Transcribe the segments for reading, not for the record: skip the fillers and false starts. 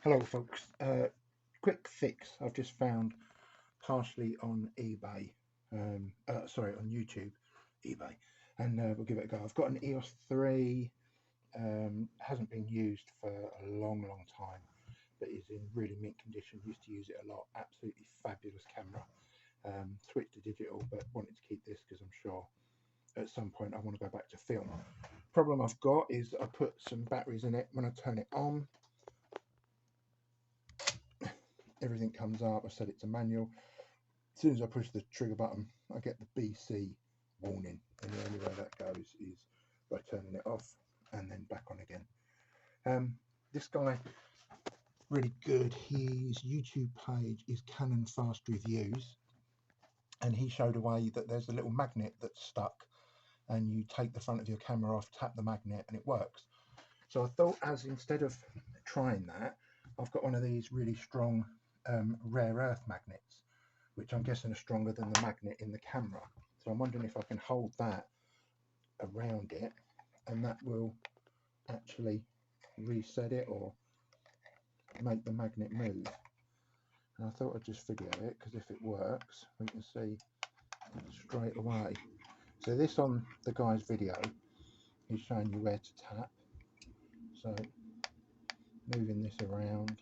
Hello folks, quick fix I've just found partially on eBay, sorry, on YouTube, eBay, and we'll give it a go. I've got an EOS 3, hasn't been used for a long time, but is in really mint condition. Used to use it a lot, absolutely fabulous camera. Switched to digital, but wanted to keep this because I'm sure at some point I want to go back to film. Problem I've got is I put some batteries in it. When I turn it on, everything comes up. I set it to manual. As soon as I push the trigger button, I get the BC warning, and the only way that goes is by turning it off and then back on again. This guy, really good. His YouTube page is Canon Fast Reviews, and he showed a way that there's a little magnet that's stuck, and you take the front of your camera off, tap the magnet, and it works. So I thought, as instead of trying that, I've got one of these really strong rare earth magnets, which I'm guessing are stronger than the magnet in the camera. So I'm wondering if I can hold that around it and that will actually reset it or make the magnet move. And I thought I'd just video it, because if it works we can see straight away. So this, on the guy's video, he's showing you where to tap. So moving this around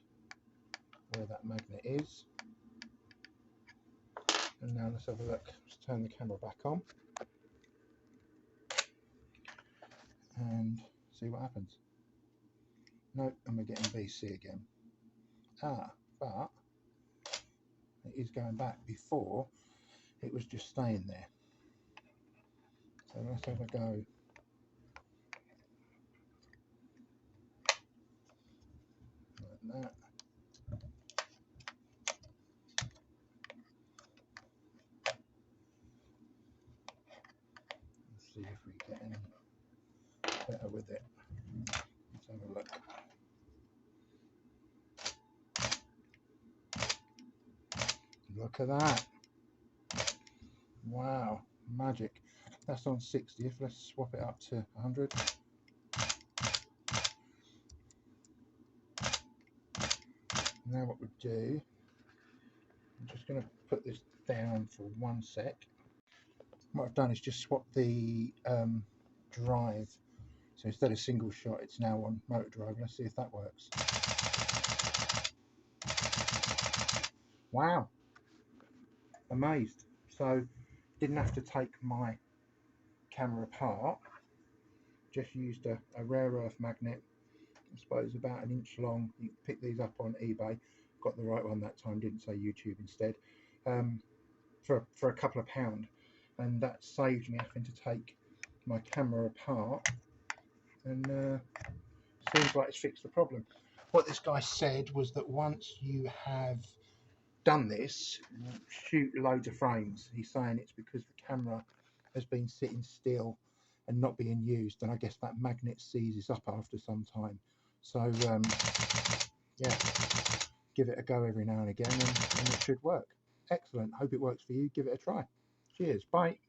where that magnet is. And now let's have a look. Let's turn the camera back on and see what happens. Nope, and we're getting BC again. But it is going back. Before it was just staying there. So let's have a go. Like that. Let's see if we get any better with it. Let's have a look. Look at that. Wow, magic. That's on 60th. Let's swap it up to 100. Now what we do, I'm just going to put this down for 1 sec. What I've done is just swap the drive. So instead of single shot, it's now on motor drive. Let's see if that works. Wow, amazed. So didn't have to take my camera apart, just used a rare earth magnet, I suppose about 1 inch long. You can pick these up on eBay. Got the right one that time, didn't say YouTube instead, for a couple of £, and that saved me having to take my camera apart, and seems like it's fixed the problem. What this guy said was that once you have done this, shoot loads of frames. He's saying it's because the camera has been sitting still and not being used, and I guess that magnet seizes up after some time. So yeah, give it a go every now and again, and it should work. Excellent. Hope it works for you. Give it a try. Cheers. Bye.